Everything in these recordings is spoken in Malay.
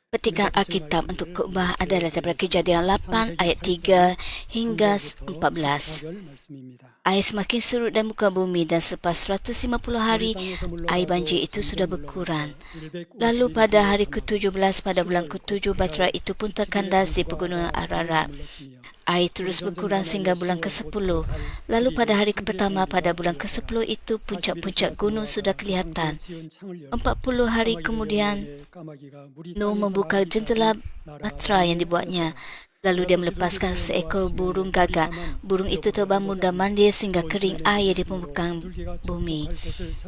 Petikan Alkitab untuk khotbah adalah daripada Kejadian 8 ayat 3 hingga 14. Air semakin surut dan muka bumi, dan selepas 150 hari, air banjir itu sudah berkurang. Lalu pada hari ke-17 pada bulan ke-7, batera itu pun terkandas di pegunungan Ararat. Air terus berkurang sehingga bulan ke-10. Lalu pada hari pertama pada bulan ke-10 itu, puncak-puncak gunung sudah kelihatan. 40 hari kemudian, Nuh membuka jendela batera yang dibuatnya. Lalu dia melepaskan seekor burung gagak. Burung itu terbang mudah mandir sehingga kering air di permukaan bumi.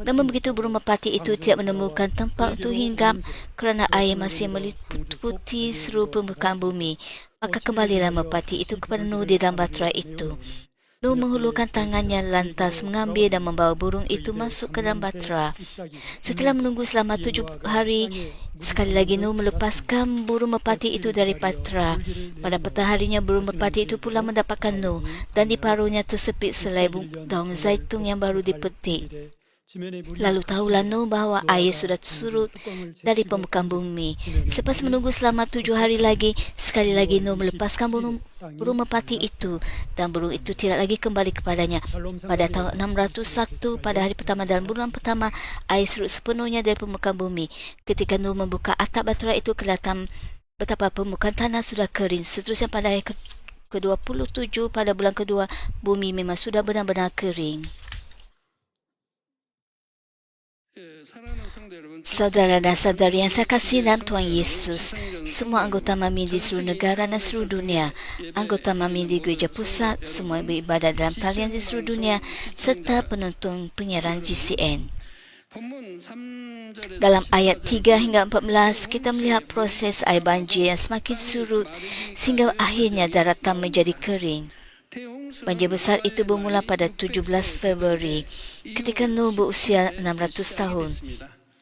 Namun begitu, burung merpati itu tidak menemukan tempat untuk hinggap kerana air masih meliputi seluruh permukaan bumi. Maka kembalilah merpati itu kepada Nuh di dalam batera itu. Nuh menghulurkan tangannya lantas mengambil dan membawa burung itu masuk ke dalam batera. Setelah menunggu selama 7 hari, sekali lagi Nuh melepaskan burung merpati itu dari batera. Pada petang harinya, burung merpati itu pula mendapatkan Nuh, dan di paruhnya tersepit selai daun zaitun yang baru dipetik. Lalu tahulah Nuh bahawa air sudah surut dari permukaan bumi. Selepas menunggu selama 7 hari lagi, sekali lagi Nuh melepaskan burung merpati itu, dan burung itu tidak lagi kembali kepadanya. Pada tahun 601, pada hari pertama dalam bulan pertama, air surut sepenuhnya dari permukaan bumi. Ketika Nuh membuka atap batera itu, kelihatan betapa permukaan tanah sudah kering. Seterusnya pada hari ke-27 pada bulan kedua, bumi memang sudah benar-benar kering. Saudara dan saudari yang saya kasihi dalam Tuhan Yesus, semua anggota MAMI di seluruh negara dan seluruh dunia, anggota MAMI di Gereja Pusat, semua yang beribadat dalam talian di seluruh dunia, serta penonton penyiaran GCN. Dalam ayat 3 hingga 14, kita melihat proses air banjir yang semakin surut sehingga akhirnya daratan menjadi kering. Banjir besar itu bermula pada 17 Februari ketika Nuh berusia 600 tahun.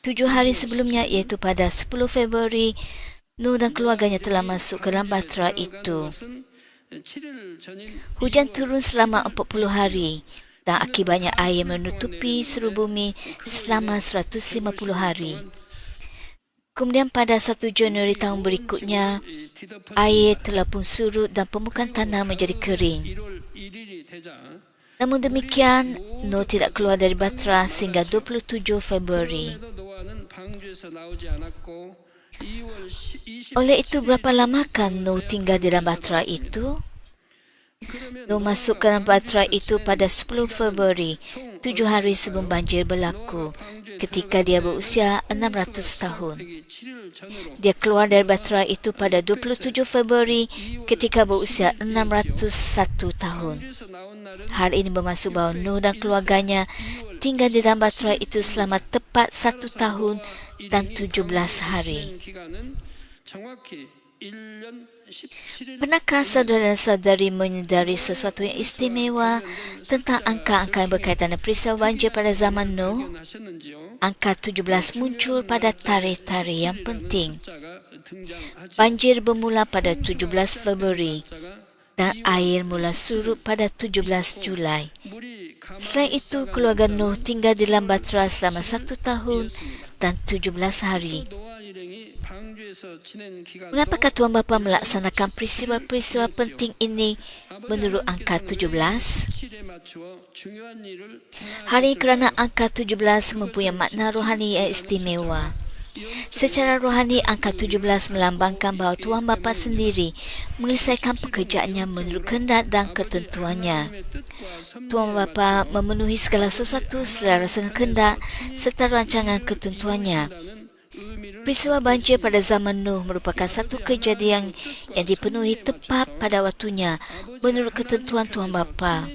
7 hari sebelumnya, iaitu pada 10 Februari, Nuh dan keluarganya telah masuk ke dalam batera itu. Hujan turun selama 40 hari dan akibatnya air menutupi seluruh bumi selama 150 hari. Kemudian pada 1 Januari tahun berikutnya, air telah pun surut dan permukaan tanah menjadi kering. Namun demikian, Nuh tidak keluar dari batera sehingga 27 Februari. Oleh itu, berapa lamakah Nuh tinggal di dalam batera itu? Nuh masuk ke dalam batera itu pada 10 Februari, 7 hari sebelum banjir berlaku, ketika dia berusia 600 tahun. Dia keluar dari batera itu pada 27 Februari ketika berusia 601 tahun. Hal ini bermaksud bahawa Nuh dan keluarganya tinggal di dalam batera itu selama tepat 1 tahun dan 17 hari. Pernahkah saudara dan saudari menyedari sesuatu yang istimewa tentang angka-angka yang berkaitan dengan peristiwa banjir pada zaman Nuh? Angka 17 muncul pada tarikh-tarikh yang penting. Banjir bermula pada 17 Februari dan air mula surut pada 17 Julai. Selain itu, keluarga Nuh tinggal di dalam batera selama 1 tahun dan 17 hari. Mengapakah Tuan Bapa melaksanakan peristiwa-peristiwa penting ini menurut angka 17? Hari kerana angka 17 mempunyai makna rohani yang istimewa. Secara rohani, angka 17 melambangkan bahawa Tuan Bapa sendiri menyelesaikan pekerjaannya menurut kehendak dan ketentuannya. Tuan Bapa memenuhi segala sesuatu secara kehendak serta rancangan ketentuannya. Peristiwa banjir pada zaman Nuh merupakan satu kejadian yang dipenuhi tepat pada waktunya menurut ketentuan Tuan Bapa.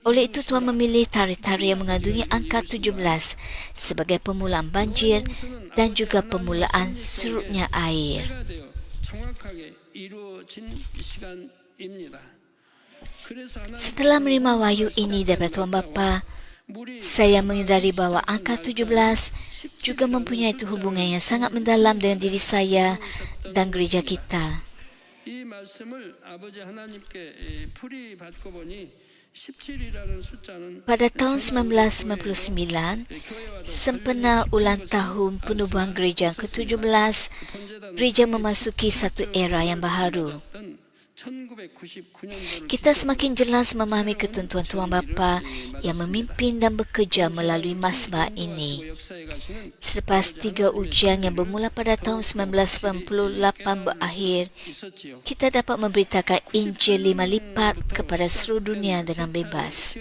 Oleh itu, Tuan memilih tarikh-tarikh yang mengandungi angka 17 sebagai permulaan banjir dan juga permulaan surutnya air. Setelah menerima wahyu ini daripada Tuan Bapa, saya menyedari bahawa angka 17 juga mempunyai hubungan yang sangat mendalam dengan diri saya dan gereja kita. Pada tahun 1999, sempena ulang tahun penubuhan gereja ke-17, gereja memasuki satu era yang baharu. Kita semakin jelas memahami ketentuan Tuan Bapa yang memimpin dan bekerja melalui mazbah ini. Selepas 3 ujian yang bermula pada tahun 1998 berakhir, kita dapat memberitakan Injil 5 lipat kepada seluruh dunia dengan bebas.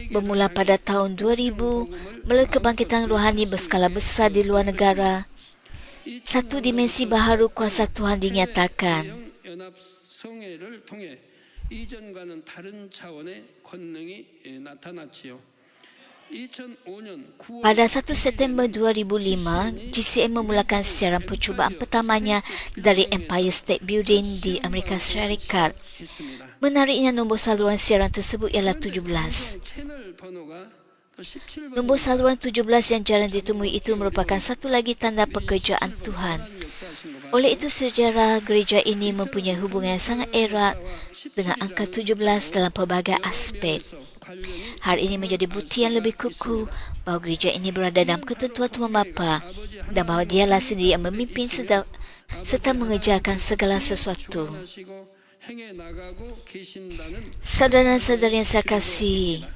Bermula pada tahun 2000, melalui kebangkitan rohani berskala besar di luar negara, satu dimensi baharu kuasa Tuhan dinyatakan. Pada 1 September 2005, GCM memulakan siaran percubaan pertamanya dari Empire State Building di Amerika Syarikat. Menariknya, nombor saluran siaran tersebut ialah 17. Nombor saluran 17 yang jarang ditemui itu merupakan satu lagi tanda pekerjaan Tuhan. Oleh itu, sejarah gereja ini mempunyai hubungan yang sangat erat dengan angka 17 dalam pelbagai aspek. Hal ini menjadi bukti yang lebih kukuh bahawa gereja ini berada dalam ketentuan Tuhan Bapa dan bahawa dialah sendiri yang memimpin serta mengerjakan segala sesuatu. Saudara dan saudari yang saya kasihi,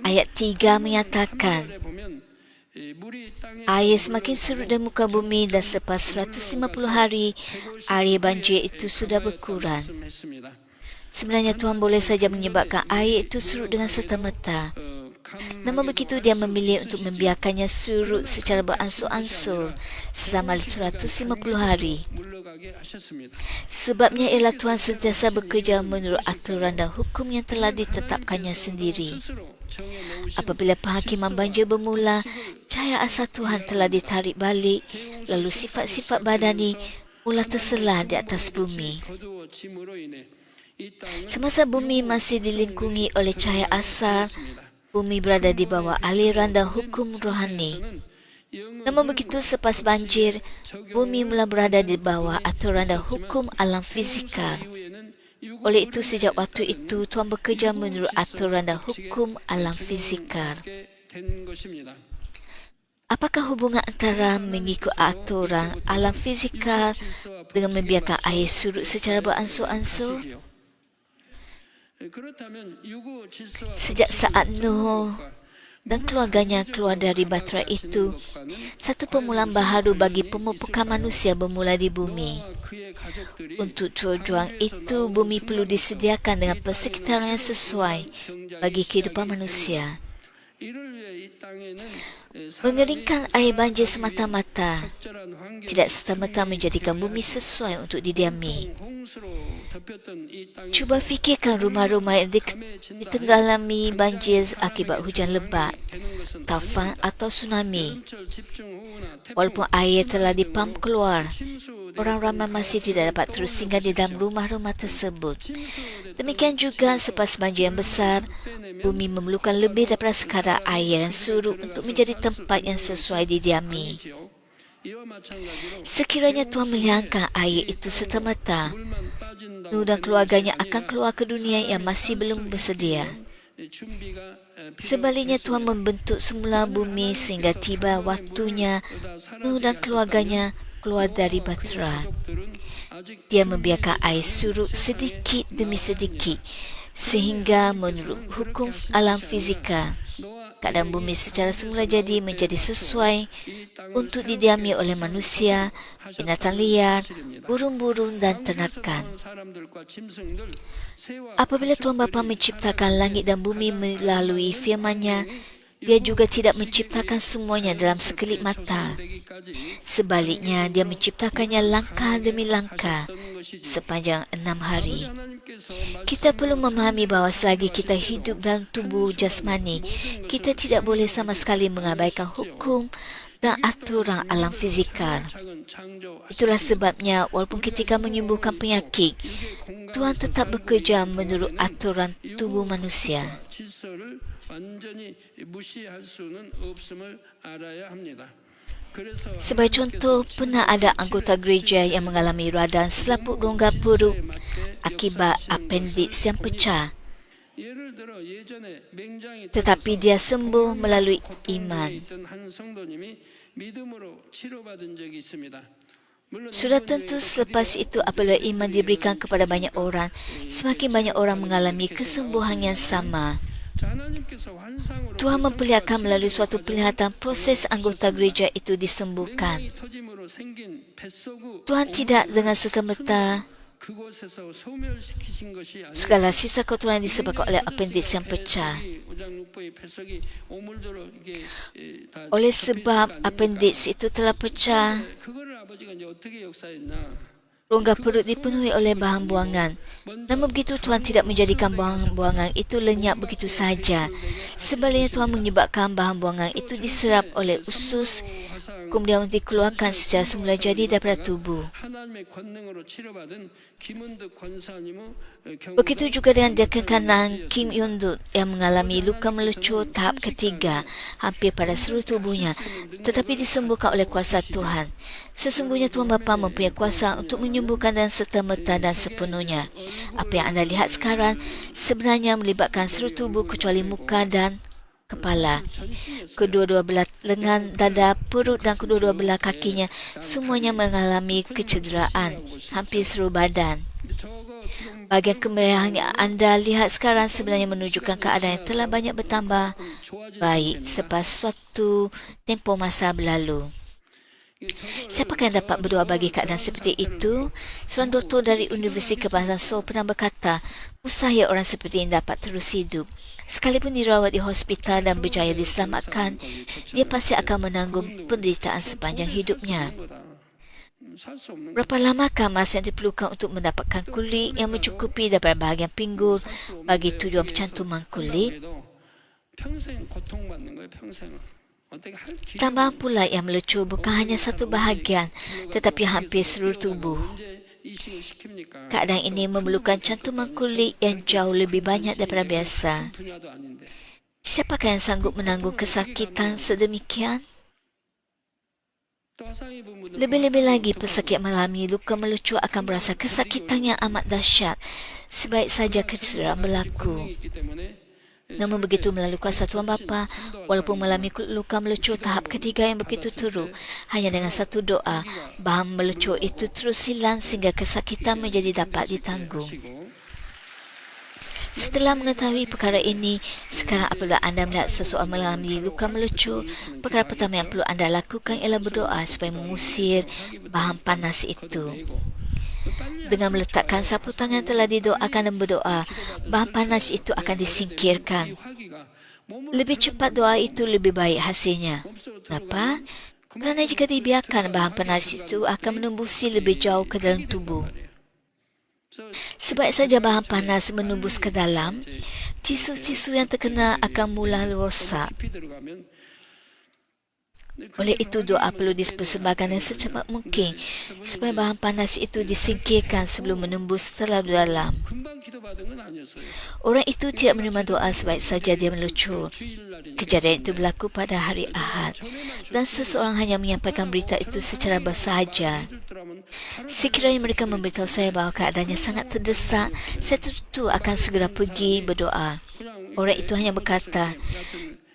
ayat 3 menyatakan, air semakin surut dari muka bumi dan selepas 150 hari, air banjir itu sudah berkurang. Sebenarnya Tuhan boleh saja menyebabkan air itu surut dengan serta-merta. Namun begitu, dia memilih untuk membiarkannya surut secara beransur-ansur selama 150 hari. Sebabnya ialah Tuhan sentiasa bekerja menurut aturan dan hukum yang telah ditetapkannya sendiri. Apabila penghakiman banjir bermula, cahaya asal Tuhan telah ditarik balik, lalu sifat-sifat badani mula terselah di atas bumi. Semasa bumi masih dilingkungi oleh cahaya asal, bumi berada di bawah aliran dan hukum rohani. Namun begitu, selepas banjir, bumi mula berada di bawah aturan dan hukum alam fizikal. Oleh itu, sejak waktu itu, Tuhan bekerja menurut aturan dan hukum alam fizikal. Apakah hubungan antara mengikut aturan alam fizikal dengan membiarkan air surut secara beransur-ansur? Sejak saat Nuh dan keluarganya keluar dari bahtera itu, satu permulaan baharu bagi pemupukan manusia bermula di bumi. Untuk tujuan itu, bumi perlu disediakan dengan persekitaran yang sesuai bagi kehidupan manusia. Mengeringkan air banjir semata-mata tidak serta-merta menjadikan bumi sesuai untuk didiami. Cuba fikirkan rumah-rumah yang ditenggelami banjir akibat hujan lebat, taufan atau tsunami. Walaupun air telah dipam keluar, orang ramai masih tidak dapat terus tinggal di dalam rumah-rumah tersebut. Demikian juga selepas banjir yang besar, bumi memerlukan lebih daripada sekadar air yang surut untuk menjadi tempat yang sesuai didiami. Sekiranya Tuhan menghilangkan air itu serta-merta, Nuh dan keluarganya akan keluar ke dunia yang masih belum bersedia. Sebaliknya, Tuhan membentuk semula bumi sehingga tiba waktunya Nuh dan keluarganya keluar dari bahtera. Dia membiarkan air surut sedikit demi sedikit sehingga menurut hukum alam fizikal, keadaan bumi secara semula jadi menjadi sesuai untuk didiami oleh manusia, binatang liar, burung-burung dan ternakan. Apabila Tuhan Bapa menciptakan langit dan bumi melalui firman-Nya, Dia juga tidak menciptakan semuanya dalam sekelip mata. Sebaliknya, Dia menciptakannya langkah demi langkah sepanjang 6 hari. Kita perlu memahami bahawa selagi kita hidup dalam tubuh jasmani, kita tidak boleh sama sekali mengabaikan hukum dan aturan alam fizikal. Itulah sebabnya, walaupun ketika menyembuhkan penyakit, Tuhan tetap bekerja menurut aturan tubuh manusia. Sebagai contoh, pernah ada anggota gereja yang mengalami radang selaput rongga perut akibat appendix yang pecah. Tetapi dia sembuh melalui iman. Sudah tentu selepas itu apabila iman diberikan kepada banyak orang, semakin banyak orang mengalami kesembuhan yang sama. Tuhan memperlihatkan melalui suatu penglihatan proses anggota gereja itu disembuhkan. Tuhan tidak dengan serta-merta segala sisa kotoran disebabkan oleh appendix yang pecah. Oleh sebab appendix itu telah pecah, rongga perut dipenuhi oleh bahan buangan. Namun begitu Tuhan tidak menjadikan bahan buangan itu lenyap begitu sahaja. Sebaliknya Tuhan menyebabkan bahan buangan itu diserap oleh usus, kemudian dikeluarkan secara semula jadi daripada tubuh. Begitu juga dengan dekan kanan Kim Yong-duk yang mengalami luka melecur tahap ketiga hampir pada seluruh tubuhnya, tetapi disembuhkan oleh kuasa Tuhan. Sesungguhnya Tuhan Bapa mempunyai kuasa untuk menyembuhkan dan serta-merta dan sepenuhnya. Apa yang anda lihat sekarang sebenarnya melibatkan seluruh tubuh kecuali muka dan kepala. Kedua-dua belah lengan, dada, perut dan kedua-dua belah kakinya semuanya mengalami kecederaan, hampir seluruh badan. Bahagian kemerahan yang anda lihat sekarang sebenarnya menunjukkan keadaan yang telah banyak bertambah baik selepas suatu tempoh masa berlalu. Siapakah yang dapat berdoa bagi keadaan seperti itu? Seorang doktor dari Universiti Kebangsaan Seoul pernah berkata, mustahil orang seperti ini dapat terus hidup. Sekalipun dirawat di hospital dan berjaya diselamatkan, dia pasti akan menanggung penderitaan sepanjang hidupnya. Berapa lamakah masa yang diperlukan untuk mendapatkan kulit yang mencukupi daripada bahagian pinggul bagi tujuan pencantuman kulit? Tambahan pula yang melecur bukan hanya satu bahagian, tetapi hampir seluruh tubuh. Keadaan ini memerlukan cantuman kulit yang jauh lebih banyak daripada biasa. Siapakah yang sanggup menanggung kesakitan sedemikian? Lebih-lebih lagi, pesakit mengalami luka melecur akan berasa kesakitan yang amat dahsyat, sebaik saja kecederaan berlaku. Namun begitu melalui kuasa Tuhan Bapa, walaupun mengalami luka melecur tahap ketiga yang begitu teruk, hanya dengan satu doa, bahan melecur itu terus hilang sehingga kesakitan menjadi dapat ditanggung. Setelah mengetahui perkara ini, sekarang apabila anda melihat seseorang mengalami luka melecur, perkara pertama yang perlu anda lakukan ialah berdoa supaya mengusir bahan panas itu. Dengan meletakkan sapu tangan yang telah didoakan dan berdoa, bahan panas itu akan disingkirkan. Lebih cepat doa itu, lebih baik hasilnya. Kenapa? Kerana jika dibiarkan, bahan panas itu akan menembusi lebih jauh ke dalam tubuh. Sebab saja bahan panas menembus ke dalam, tisu-tisu yang terkena akan mula rosak. Oleh itu, doa perlu dipersembahkan dengan secepat mungkin supaya bahan panas itu disingkirkan sebelum menembus terlalu dalam. Orang itu tidak menerima doa sebaik saja dia melecur. Kejadian itu berlaku pada hari Ahad dan seseorang hanya menyampaikan berita itu secara bersahaja. Sekiranya mereka memberitahu saya bahawa keadaannya sangat terdesak, saya tentu akan segera pergi berdoa. Orang itu hanya berkata,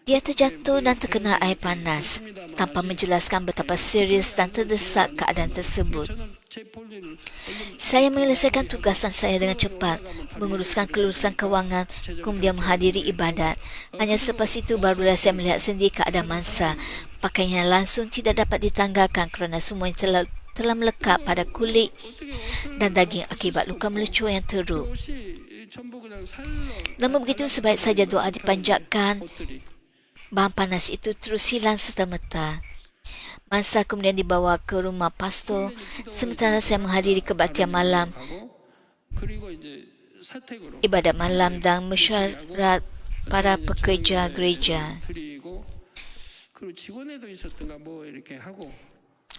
dia terjatuh dan terkena air panas, tanpa menjelaskan betapa serius dan terdesak keadaan tersebut. Saya menyelesaikan tugasan saya dengan cepat, menguruskan kelulusan kewangan, kemudian menghadiri ibadat. Hanya selepas itu barulah saya melihat sendiri keadaan mangsa. Pakaiannya langsung tidak dapat ditanggalkan kerana semuanya telah melekat pada kulit dan daging akibat luka melecur yang teruk. Namun begitu, sebaik saja doa dipanjatkan, bahan panas itu terus hilang serta-merta. Mangsa kemudian dibawa ke rumah pastor, sementara saya menghadiri kebaktian malam, ibadat malam dan mesyuarat para pekerja gereja.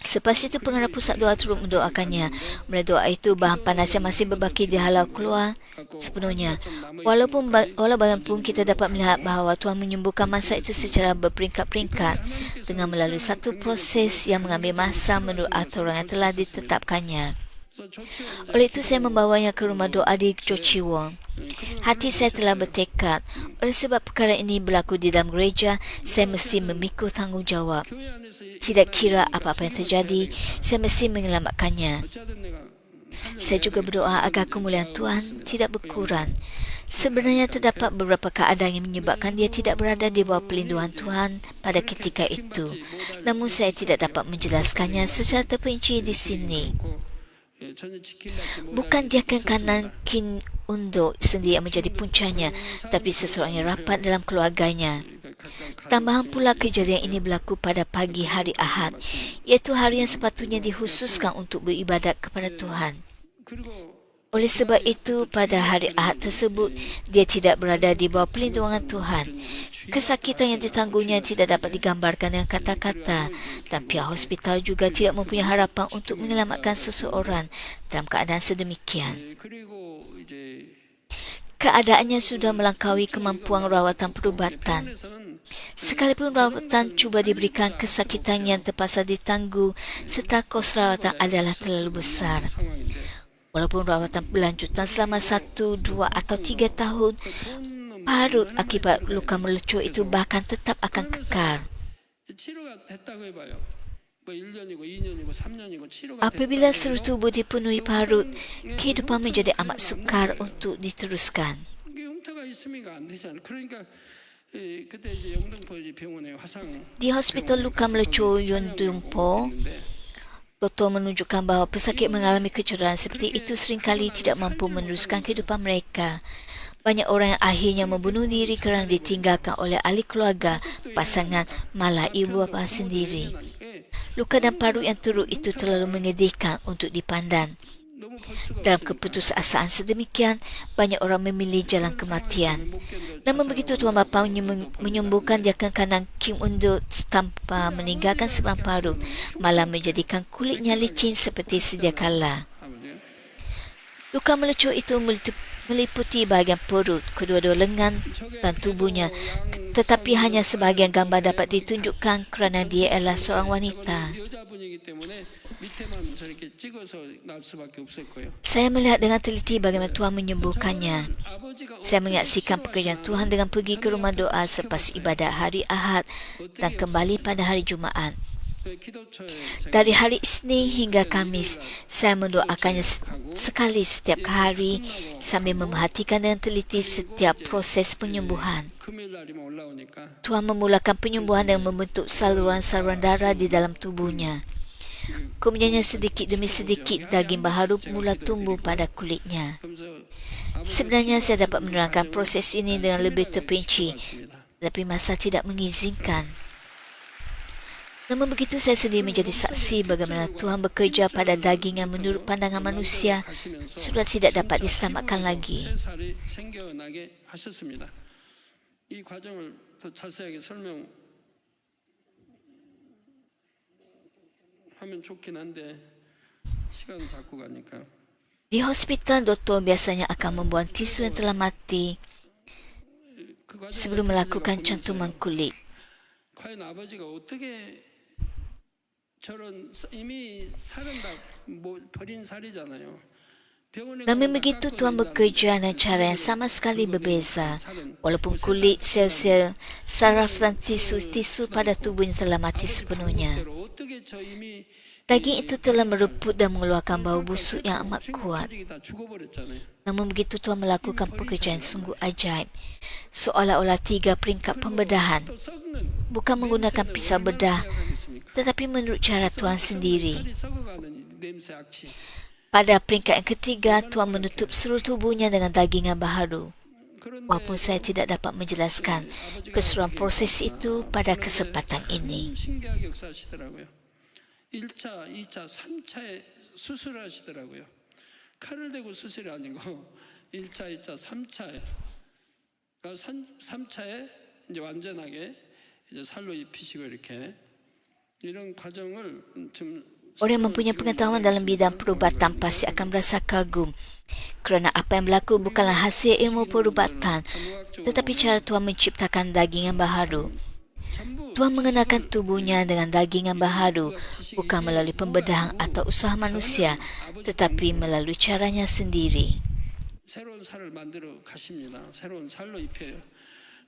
Selepas itu pengarah pusat doa turut mendoakannya. Melalui doa itu bahan panas yang masih berbaki dihalau keluar sepenuhnya. Walaupun kita dapat melihat bahawa Tuhan menyembuhkan masa itu secara berperingkat-peringkat dengan melalui satu proses yang mengambil masa menurut aturan yang telah ditetapkannya. Oleh itu saya membawanya ke rumah doa di Chochiwon. Hati saya telah bertekad, oleh sebab perkara ini berlaku di dalam gereja, saya mesti memikul tanggungjawab. Tidak kira apa-apa yang terjadi, saya mesti menyelamatkannya. Saya juga berdoa agar kemuliaan Tuhan tidak berkurang. Sebenarnya terdapat beberapa keadaan yang menyebabkan dia tidak berada di bawah pelindungan Tuhan pada ketika itu. Namun saya tidak dapat menjelaskannya secara terperinci di sini. Bukan diakan kanan Kim Undo sendiri yang menjadi puncanya, tapi seseorang yang rapat dalam keluarganya. Tambahan pula kejadian ini berlaku pada pagi hari Ahad, iaitu hari yang sepatutnya dikhususkan untuk beribadat kepada Tuhan. Oleh sebab itu, pada hari Ahad tersebut, dia tidak berada di bawah pelindungan Tuhan. Kesakitan yang ditanggungnya tidak dapat digambarkan dengan kata-kata, dan pihak hospital juga tidak mempunyai harapan untuk menyelamatkan seseorang dalam keadaan sedemikian. Keadaannya sudah melampaui kemampuan rawatan perubatan. Sekalipun rawatan cuba diberikan, kesakitan yang terpaksa ditangguh serta kos rawatan adalah terlalu besar. Walaupun rawatan berlanjutan selama 1, 2 atau 3 tahun, parut akibat luka melecur itu bahkan tetap akan kekal. Apabila seluruh tubuh dipenuhi parut, kehidupan menjadi amat sukar untuk diteruskan. Di hospital luka melecur Yondungpo, doktor menunjukkan bahawa pesakit mengalami kecederaan seperti itu seringkali tidak mampu meneruskan kehidupan mereka. Banyak orang yang akhirnya membunuh diri kerana ditinggalkan oleh ahli keluarga, pasangan, malah ibu bapa sendiri. Luka dan parut yang teruk itu terlalu menyedihkan untuk dipandang. Dalam keputusasaan sedemikian, banyak orang memilih jalan kematian. Namun begitu Tuan Bapa menyembuhkan diakan kanan Kim Undo tanpa meninggalkan sebarang parut, malah menjadikan kulitnya licin seperti sedia kala. Luka melecur itu meliputi bahagian perut, kedua-dua lengan dan tubuhnya, tetapi hanya sebahagian gambar dapat ditunjukkan kerana dia adalah seorang wanita. Saya melihat dengan teliti bagaimana Tuhan menyembuhkannya. Saya menyaksikan pekerjaan Tuhan dengan pergi ke rumah doa selepas ibadat hari Ahad dan kembali pada hari Jumaat. Dari hari Isnin hingga Khamis, saya mendoakannya sekali setiap hari sambil memerhatikan dengan teliti setiap proses penyembuhan. Tuhan memulakan penyembuhan dengan membentuk saluran-saluran darah di dalam tubuhnya. Kemudiannya sedikit demi sedikit daging baharu mula tumbuh pada kulitnya. Sebenarnya saya dapat menerangkan proses ini dengan lebih terperinci, tetapi masa tidak mengizinkan. Namun begitu saya sendiri menjadi saksi bagaimana Tuhan bekerja pada daging yang menurut pandangan manusia sudah tidak dapat diselamatkan lagi. Di hospital, doktor biasanya akan membuang tisu yang telah mati sebelum melakukan cantuman kulit. Namun begitu Tuhan bekerja dengan cara yang sama sekali berbeza. Walaupun kulit, sel-sel, saraf dan tisu pada tubuhnya telah mati sepenuhnya, daging itu telah mereput dan mengeluarkan bau busuk yang amat kuat. Namun begitu Tuhan melakukan pekerjaan sungguh ajaib, seolah-olah 3 peringkat pembedahan, bukan menggunakan pisau bedah, tetapi menurut cara Tuhan sendiri. Pada peringkat yang ketiga, Tuhan menutup seluruh tubuhnya dengan daging yang baharu. Walaupun saya tidak dapat menjelaskan keseluruhan proses itu pada kesempatan ini. 1차, 2차, 3차에 수술을 하시더라고요. 칼을 대고 수술이 아니고 1차, 2차, 3차에. 그러니까 3차에 이제 완전하게 이제 살로 입히시고 이렇게 이런 과정을 좀 Orang yang mempunyai pengetahuan dalam bidang perubatan pasti akan merasa kagum kerana apa yang berlaku bukanlah hasil ilmu perubatan, tetapi cara Tuhan menciptakan daging yang baharu. 전부 Tuhan mengenalkan tubuhnya dengan daging yang baharu, bukan melalui pembedahan atau usaha manusia, tetapi melalui caranya sendiri. 새로운 살을 만들어 가십니다. 새로운 살로 입혀요.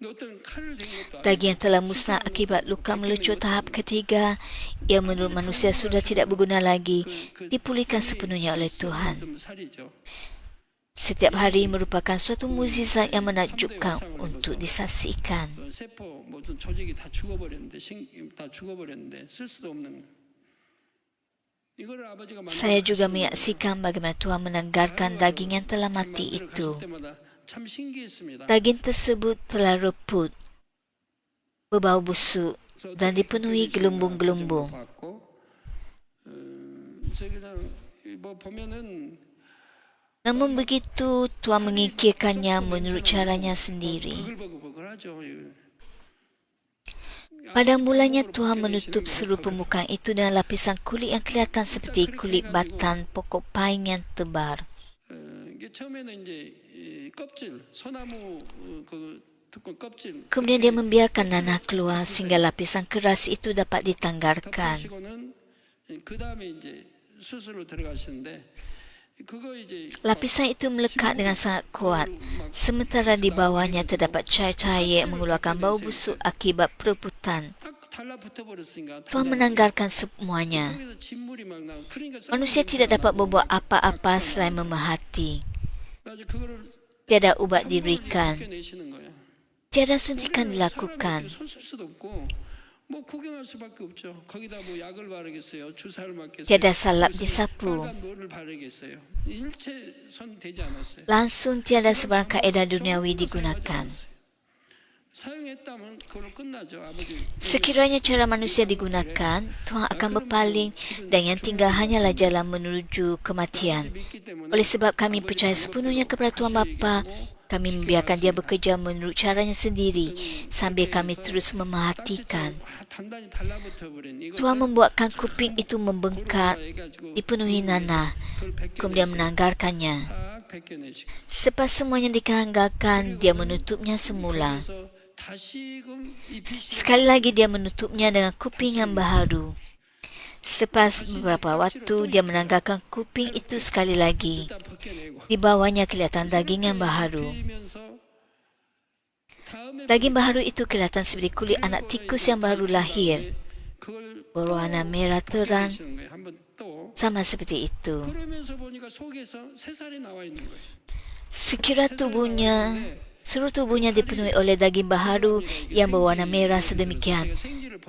근데 어떤 칼을 댄 것도 Daging yang telah musnah akibat luka melucut tahap ketiga, yang menurut manusia sudah tidak berguna lagi, dipulihkan sepenuhnya oleh Tuhan. 좀 살이죠. Setiap hari merupakan suatu mukjizat yang menakjubkan untuk disaksikan. 세포 모든 조직이 다 죽어버렸는데 다 죽어버렸는데 쓸 수도 없는 이거를 아버지가 Saya juga menyaksikan bagaimana Tuhan menanggarkan daging yang telah mati itu. 때마다 참 신기했습니다. Daging tersebut telah reput, berbau busuk dan dipenuhi gelembung-gelembung. 저기 그냥 뭐 보면은 Namun begitu, Tuhan mengikirkannya menurut caranya sendiri. 버글버글하죠. Pada mulanya Tuhan menutup seluruh permukaan itu dengan lapisan kulit yang kelihatan seperti kulit batang pokok pine yang tebal. 이게 처음에는 이제 이 껍질 소나무 그 특권 껍질 Kemudian dia membiarkan nanah keluar sehingga lapisan keras itu dapat ditanggarkan. 덮으시고는 그 다음에 이제 수술로 들어가시는데 그거 이제 Lapisan itu melekat dengan sangat kuat, sementara di bawahnya terdapat cahaya yang mengeluarkan bau busuk akibat perebutan. 딱 달라붙어 버렸으니까 Tuhan menanggarkan semuanya. 거기서 진물이 막 나고 그러니까 Manusia tidak dapat berbuat apa-apa selain memerhati. 그래서 그거를 Tiada ubat diberikan, 내시는 거예요. tiada suntikan dilakukan. 손쓸 수도 없고 뭐 구경할 수밖에 없죠. 거기다 뭐 약을 바르겠어요. 주사를 맞겠어요. Tiada salap disapu. 빨간 물을 바르겠어요. 일체 손 대지 않았어요. Langsung tiada sebarang kaedah duniawi digunakan. 사용했다면 그걸로 끝나죠. 아버지. Sekiranya cara manusia digunakan, Tuhan akan berpaling dan yang tinggal hanyalah jalan menuju kematian. 믿기 때문에 Oleh sebab kami percaya sepenuhnya kepada Tuhan Bapa, kami membiarkan dia bekerja menurut caranya sendiri sambil kami terus memerhatikan. 단단히 달라붙어 버린 이거 Tuhan membuatkan kuping itu membengkak, 해가지고 dipenuhi nanah, kemudian menanggarkannya. 딱 벗겨내시고 Selepas semuanya ditanggarkan, dia menutupnya semula. 그래서 다시금 입히시 Sekali lagi dia menutupnya dengan kuping yang baharu. Selepas beberapa waktu, dia menanggarkan kuping itu sekali lagi. 딱 벗겨내고 Di bawahnya kelihatan daging yang baharu. 빌면서 다음에 Daging baharu itu kelihatan seperti kulit anak tikus yang baru lahir, 그걸 berwarna merah terang, 하시는 거예요. 한번 또 sama seperti itu. 그러면서 보니까 속에서 새살이 나와 있는 거예요. Sekira tubuhnya, seluruh tubuhnya dipenuhi oleh daging baharu yang berwarna merah sedemikian.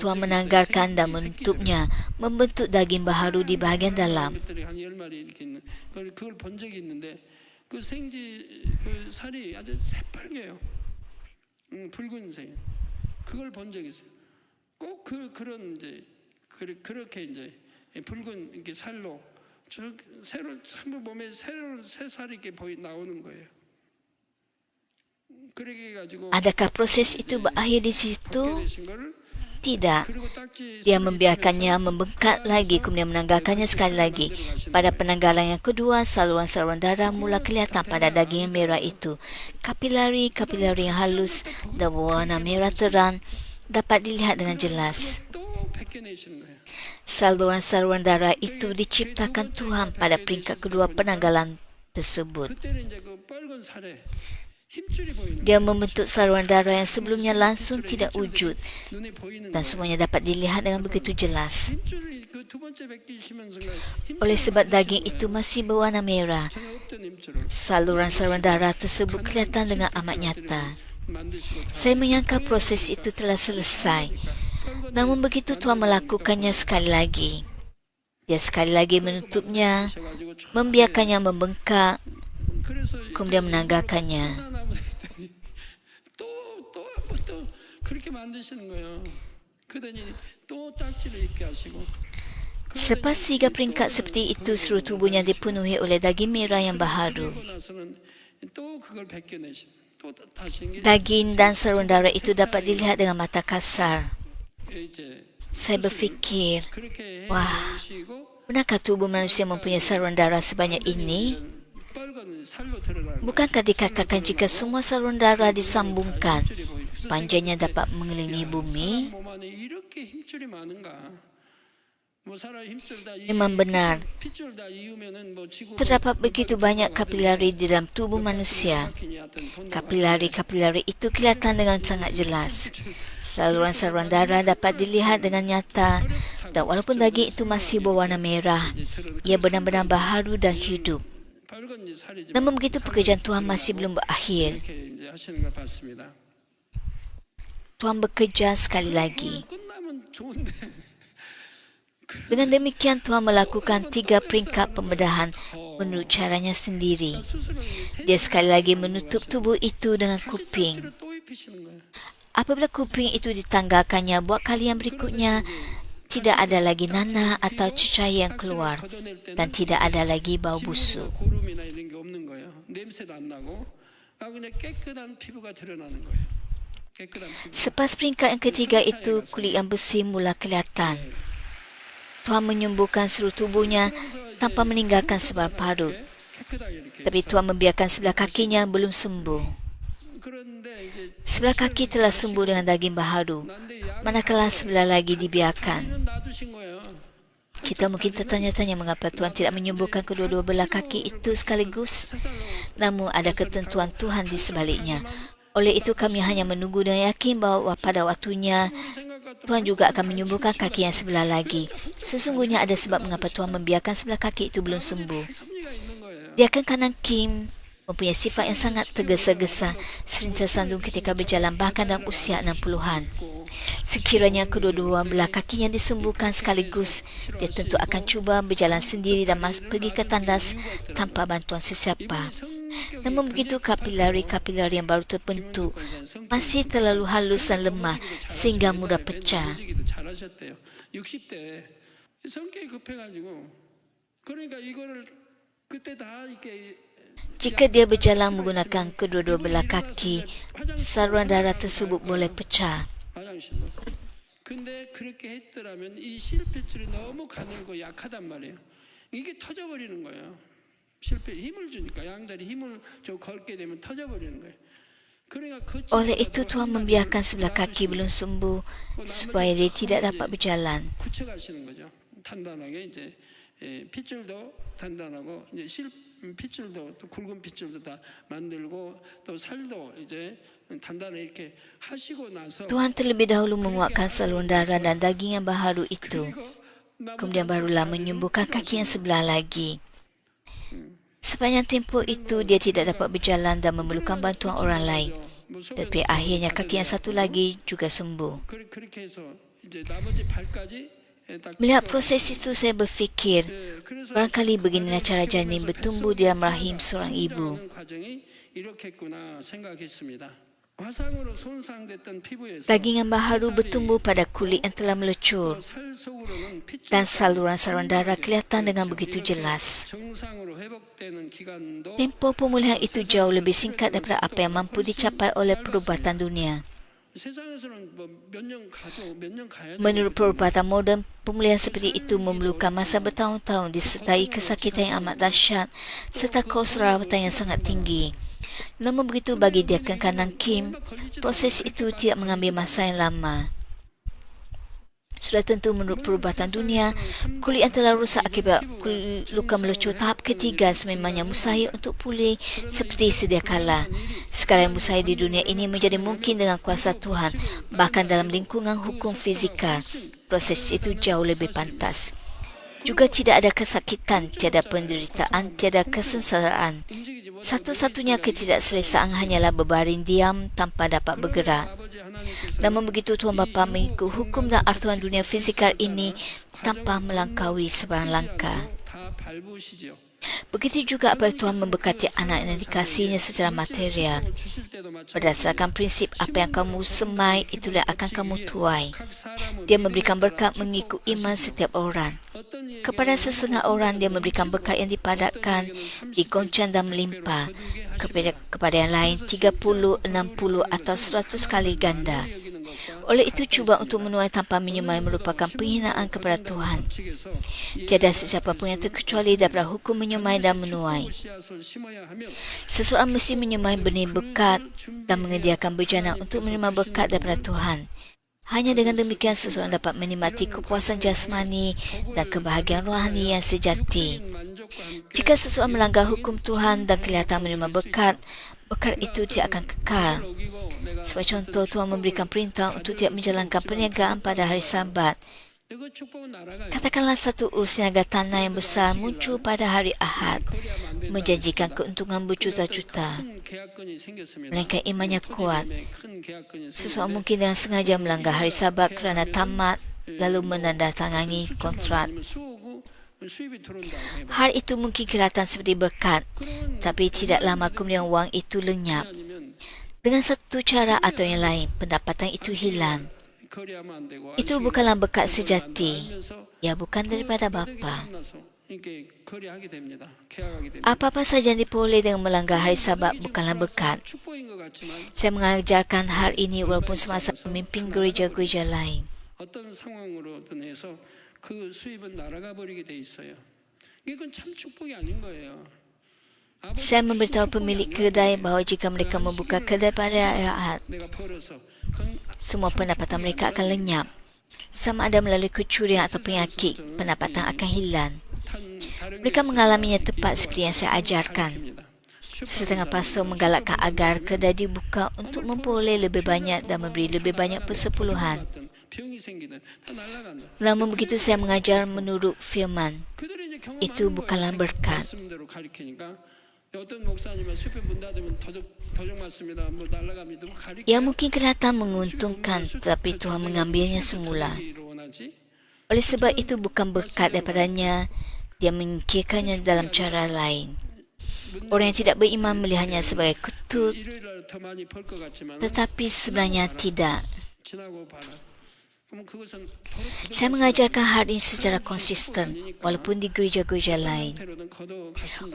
Tuhan menanggarkan dan menutupnya, membentuk daging baharu di bahagian dalam. 것들이 한 10마리 이렇게 있는 그걸 본 적이 있는데 그 생지 그 살이 아주 새빨개요. 붉은색. 그걸 본 적이 있어요. 꼭 그런 이제 그렇게 이제 붉은 이렇게 살로 저 새로 전부 몸에 새로운 새살이 이렇게 나오는 거예요. 그렇게 해가지고 Adakah proses itu berakhir di situ? 벗겨내신 거를 Tidak. 그리고 딱지 Dia membiarkannya membengkak lagi, kemudian menanggarkannya sekali lagi. Pada penanggalan yang kedua, saluran-saluran darah mula kelihatan pada daging yang merah itu. Kapilari-kapilari yang halus dan berwarna merah terang dapat dilihat dengan jelas. 또 벗겨내시는 거예요. Saluran-saluran darah itu diciptakan Tuhan pada peringkat kedua penanggalan tersebut. 그때는 이제 그 빨간 살에 힘줄이 보이는 Dia membentuk saluran darah yang sebelumnya langsung tidak wujud 눈에 보이는 dan 거예요. semuanya dapat dilihat dengan begitu jelas. 힘줄이 그 두 번째 벗기시면서가 Oleh sebab daging itu masih berwarna merah, 전에 없던 힘줄을 saluran-saluran darah tersebut kelihatan dengan amat nyata. 만드시고 다 Saya menyangka proses itu telah selesai. Namun begitu Tuhan melakukannya sekali lagi. Dia sekali lagi menutupnya, 하셔가지고 쫙 membiarkannya membengkak, 그래서 kemudian menanggarkannya. 하나나무 했더니 또 그렇게 만드시는 거예요. 그러더니 또 딱지를 입게 하시고 Selepas 3 peringkat seperti itu, seluruh tubuhnya dipenuhi oleh daging merah yang baharu. 그러고 나서는 또 그걸 벗겨내신 또 다시 이게 Daging dan saluran darah itu dapat dilihat dengan mata kasar. 이제 Saya berfikir, 그렇게 Wah. 해주시고 Benarkah tubuh manusia mempunyai saluran darah sebanyak ini? 빨간 살로 들어가는 거예요. Bukankah dikatakan jika semua saluran darah disambungkan, panjangnya dapat mengelilingi bumi? 사람 몸 안에 이렇게 힘줄이 많은가? 뭐 사람 힘줄 다 Memang benar, 핏줄 다 이으면은 뭐 지구 terdapat begitu banyak kapilari di dalam tubuh manusia. Kapilari-kapilari itu kelihatan dengan sangat jelas. Saluran-saluran darah dapat dilihat dengan nyata, dan walaupun daging itu masih berwarna merah, ia benar-benar baharu dan hidup. 밝은지 살이 좀 Namun begitu pekerjaan Tuhan masih belum berakhir. 이렇게 이제 하시는 걸 봤습니다. Tuhan bekerja sekali lagi. 끝나면 좋은데 Dengan demikian Tuhan melakukan 3 peringkat pembedahan menurut caranya sendiri. 스스로 이제 Dia sekali lagi menutup tubuh itu dengan kuping. 또 입히시는 거예요. Apabila kuping itu ditanggalkannya buat kali yang berikutnya, tidak ada lagi nanah atau cecair yang keluar dan tidak ada lagi bau busuk. 고름이나 이런 게 없는 거예요. 냄새도 안 나고 그냥 깨끗한 피부가 드러나는 거예요. 깨끗한 피부. Selepas peringkat yang ketiga itu, kulit yang bersih mula kelihatan. Tuhan menyembuhkan seluruh tubuhnya tanpa meninggalkan sebarang parut. 깨끗하게 이렇게. Tapi Tuhan membiarkan sebelah kakinya belum sembuh. 그런데 이제 Sebelah kaki telah sembuh dengan daging baharu, 난데 약 manakala sebelah lagi dibiarkan. 는 놔두신 거예요. Kita mungkin tertanya-tanya mengapa Tuhan tidak menyembuhkan kedua-dua belah kaki itu sekaligus. Namun ada ketentuan Tuhan di sebaliknya. Oleh itu kami hanya menunggu dan yakin bahawa pada waktunya Tuhan juga akan menyembuhkan kaki yang sebelah lagi. Sesungguhnya ada sebab mengapa Tuhan membiarkan sebelah kaki itu belum sembuh. 섭리가 있는 거예요. Di akan kanan Kim mempunyai sifat yang sangat tergesa-gesa, sering tersandung ketika berjalan bahkan dalam usia 60-an. Sekiranya kedua-dua belah kakinya disembuhkan sekaligus, dia tentu akan cuba berjalan sendiri dan pergi ke tandas tanpa bantuan sesiapa. Namun begitu kapilari-kapilari yang baru terbentuk masih terlalu halus dan lemah sehingga mudah pecah. 움직이기도 잘하셨대요. 60대 성격이 급해가지고 그러니까 이거를 그때 다 이렇게 Jika dia berjalan menggunakan kedua-dua belah kaki, saluran darah tersebut boleh pecah. 화장실로. 근데 그렇게 했더라면 이 실핏줄이 너무 가늘고 약하단 말이에요. 이게 터져버리는 거예요. 실핏 힘을 주니까 양다리 힘을 좀 걸게 되면 터져버리는 거예요. 그러니까 그 Oleh itu Tuhan membiarkan sebelah kaki belum sembuh supaya dia tidak dapat berjalan. 굳혀가시는 거죠. 단단하게 이제 핏줄도 단단하고 이제 핏줄도 또 굵은 핏줄도 다 만들고 또 살도 이제 단단하게 이렇게 하시고 나서 Tuhan terlebih dahulu menguatkan saluran darah dan daging yang baharu itu. Kemudian barulah menyembuhkan kaki yang sebelah lagi. Sepanjang tempoh itu dia tidak dapat berjalan dan memerlukan bantuan orang lain. Tapi akhirnya kaki yang satu lagi juga sembuh. 그렇게 해서 이제 나머지 발까지 딱 Melihat proses itu saya berfikir, 그래서 barangkali beginilah cara janin bertumbuh di dalam rahim seorang ibu. 하는 과정이 이렇겠구나 생각했습니다. 화상으로 손상됐던 피부에서 Daging yang baharu bertumbuh pada kulit yang telah melecur 살 속으로는 핏줄 dan saluran-saluran darah kelihatan dengan begitu jelas. 정상으로 회복되는 기간도 Tempoh pemulihan itu jauh lebih singkat daripada apa yang mampu dicapai oleh perubatan dunia. 세상에서는 뭐 몇 년 가도 몇 년 가야 Menurut perubatan moden, pemulihan seperti itu memerlukan masa bertahun-tahun disertai kesakitan yang amat dahsyat serta kos rawatan yang sangat tinggi. Namun begitu bagi dia kanan Kim, proses itu tidak mengambil masa yang lama. Sudah tentu menurut perubatan dunia, kulit yang telah rusak akibat luka melecur tahap ketiga sememangnya mustahil untuk pulih seperti sedia kala. Segala yang mustahil di dunia ini menjadi mungkin dengan kuasa Tuhan, bahkan dalam lingkungan hukum fizikal. Proses itu jauh lebih pantas. Juga tidak ada kesakitan, tiada penderitaan, tiada kesengsaraan. Satu-satunya ketidakselesaan hanyalah berbaring diam tanpa dapat bergerak. Namun begitu Tuhan Bapa mengikut hukum dan aturan dunia fizikal ini tanpa melangkaui sebarang langkah. 다 밟으시죠. Begitu juga apabila Tuhan memberkati anak yang dikasihinya secara material. 주실 때도 마찬가지. Berdasarkan prinsip apa yang kamu semai, itulah akan kamu tuai. 각 사람은 Dia memberikan berkat mengikut iman setiap orang. 어떤 이에게 Kepada setengah orang dia memberikan berkat yang dipadatkan, digoncang dan melimpah. Kepada yang lain 30, 60 atau 100 kali ganda. 여기는 것과 Oleh itu, cuba untuk menuai tanpa menyemai merupakan penghinaan kepada Tuhan. Tiada sesiapa pun yang terkecuali daripada hukum menyemai dan menuai. Seseorang mesti menyemai benih berkat dan menyediakan bejana untuk menerima berkat daripada Tuhan. Hanya dengan demikian seseorang dapat menikmati kepuasan jasmani dan kebahagiaan rohani yang sejati. Jika seseorang melanggar hukum Tuhan dan kelihatan menerima berkat, berkat itu tidak akan kekal. Sebagai contoh, Tuhan memberikan perintah untuk tidak menjalankan perniagaan pada hari Sabat. Katakanlah satu urus niaga tanah yang besar muncul pada hari Ahad, menjanjikan keuntungan berjuta-juta. Melainkan imannya kuat, seseorang mungkin dengan sengaja melanggar hari Sabat kerana tamat, lalu menandatangani kontrak. Hal itu mungkin kelihatan seperti berkat, tapi tidak lama kemudian wang itu lenyap. Dengan satu cara atau yang lain, pendapatan itu hilang. Itu bukanlah berkat sejati. Ia bukan daripada Bapa. Apa-apa saja yang diperoleh dengan melanggar hari Sabat bukanlah berkat. Saya mengajarkan hal ini walaupun semasa memimpin gereja-gereja lain. 어떤 상황으로든 해서 그 수입은 날아가 버리게 돼 있어요. 이건 참 축복이 아닌 거예요. Saya memberitahu pemilik kedai bahawa jika mereka membuka kedai pada hari Ahad, semua pendapatan mereka akan lenyap. Sama ada melalui kecurian atau penyakit, pendapatan akan hilang. Mereka mengalaminya tepat seperti yang saya ajarkan. Setengah pastor menggalakkan agar kedai dibuka untuk memperoleh lebih banyak dan memberi lebih banyak persepuluhan. Namun begitu saya mengajar menurut firman, itu bukanlah berkat. Ia mungkin kelihatan menguntungkan, tetapi Tuhan mengambilnya semula. Oleh sebab itu bukan berkat daripadanya, dia mengikirkannya dalam cara lain. Orang yang tidak beriman melihatnya sebagai ketut, tetapi sebenarnya tidak. Saya mengajarkan hal ini secara konsisten, walaupun di gereja-gereja lain.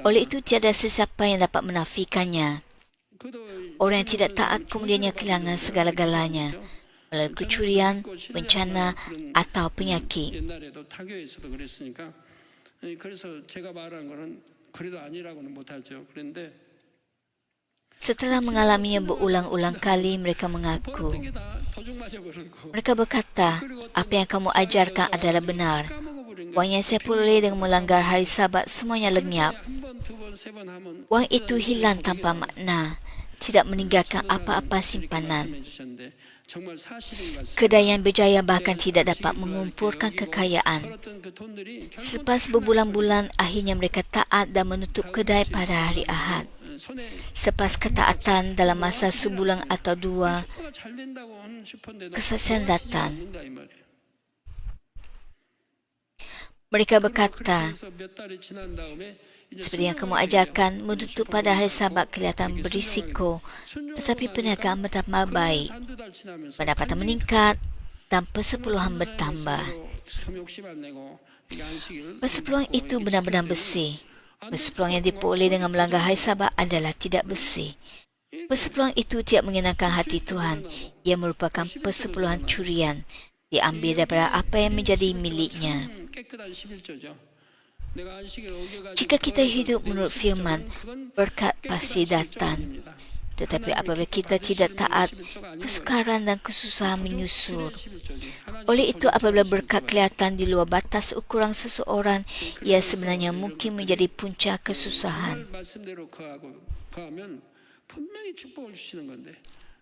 Oleh itu, tiada sesiapa yang dapat menafikannya. Orang yang tidak taat kemudiannya kehilangan segala-galanya, melalui kecurian, bencana, atau penyakit. Setelah mengalaminya berulang-ulang kali, mereka mengaku. Mereka berkata, apa yang kamu ajarkan adalah benar. Wang yang saya peroleh dengan melanggar hari Sabat semuanya lenyap. Wang itu hilang tanpa makna, tidak meninggalkan apa-apa simpanan. Kedai yang berjaya bahkan tidak dapat mengumpulkan kekayaan. Selepas berbulan-bulan, akhirnya mereka taat dan menutup kedai pada hari Ahad. Selepas ketaatan dalam masa sebulan atau dua, kesaksian datang. Mereka berkata, seperti yang kamu ajarkan, menutup pada hari Sabat kelihatan berisiko, tetapi perniagaan bertambah baik, pendapatan meningkat, dan persepuluhan bertambah. Persepuluhan itu benar-benar bersih. Persepuluhan yang diperoleh dengan melanggar hari Sabat adalah tidak bersih. Persepuluhan itu tidak menyenangkan hati Tuhan. Ia merupakan persepuluhan curian, diambil daripada apa yang menjadi miliknya. Jika kita hidup menurut firman, berkat pasti datang. Tetapi apabila kita tidak taat, kesukaran dan kesusahan menyusul. Oleh itu, apabila berkat kelihatan di luar batas ukuran seseorang, ia sebenarnya mungkin menjadi punca kesusahan.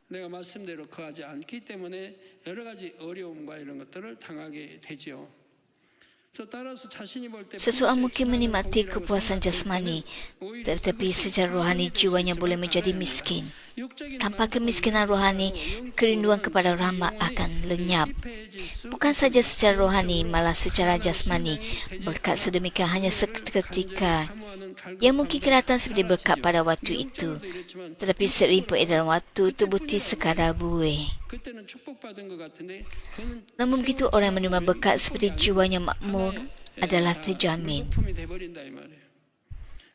내가 말씀대로 거하지 않기 때문에 여러 가지 어려움과 이런 것들을 당하게 되지요. Seseorang mungkin menikmati kepuasan jasmani, tetapi secara rohani jiwanya boleh menjadi miskin. Tanpa kemiskinan rohani, kerinduan kepada rahmat akan lenyap. Bukan saja secara rohani, malah secara jasmani, berkat sedemikian hanya seketika. Ia mungkin kelihatan seperti berkat pada waktu itu, tetapi seiring peredaran waktu terbukti sekadar buih. Namun begitu, orang yang menerima berkat seperti jiwanya makmur adalah terjamin.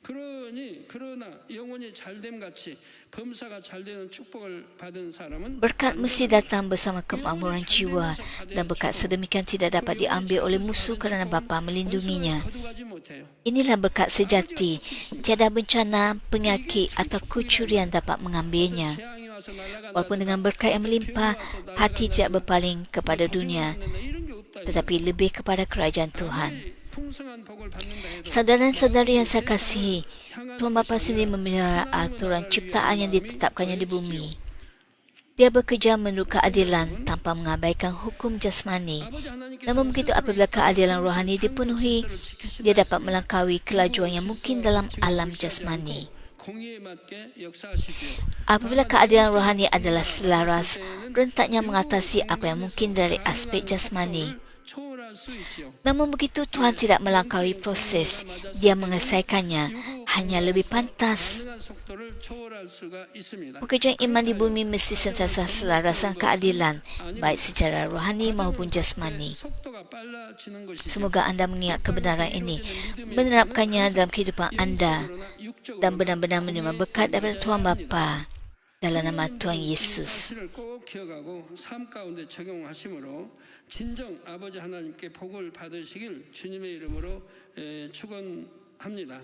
그러나 영혼이 잘됨 같이 범사가 잘 되는 축복을 받은 사람은 Berkat mesti datang bersama kemakmuran jiwa dan berkat sedemikian tidak dapat diambil oleh musuh kerana Bapa melindunginya. 거두가지 못해요. Inilah berkat sejati. Tiada bencana, penyakit atau kecurian dapat mengambilnya. 재앙이 와서 날아간다. Walaupun dengan berkat yang melimpah, hati tidak berpaling kepada dunia, 이런 게 없다. tetapi lebih kepada kerajaan Tuhan. 풍성한 복을 받는다 해도 Saudara-saudari yang saya kasihi, Tuhan Bapa sendiri memelihara aturan ciptaan yang ditetapkannya di bumi. Dia bekerja menurut keadilan tanpa mengabaikan hukum jasmani. 아버지 하나님께서 Namun begitu apabila keadilan rohani dipenuhi, dia dapat melangkaui kelajuan yang mungkin dalam alam jasmani. 공의에 맞게 역사하시고요. Apabila keadilan rohani adalah selaras, rentaknya mengatasi apa yang mungkin dari aspek jasmani. 초월할 수 있지요. Namun begitu Tuhan tidak melangkaui proses, dia menyelesaikannya, hanya lebih pantas. 가능한 속도를 초월할 수가 있습니다. Pekerjaan iman di bumi mesti sentiasa selaras dengan keadilan, baik secara rohani maupun jasmani. 속도가 빨라지는 것이죠. Semoga anda mengingat kebenaran ini, menerapkannya dalam kehidupan anda, dan benar-benar menerima berkat daripada Tuhan Bapa dalam nama Tuhan Yesus. 사실을 꼭 기억하고 삶 가운데 적용하심으로 진정 아버지 하나님께 복을 받으시길 주님의 이름으로 축원합니다.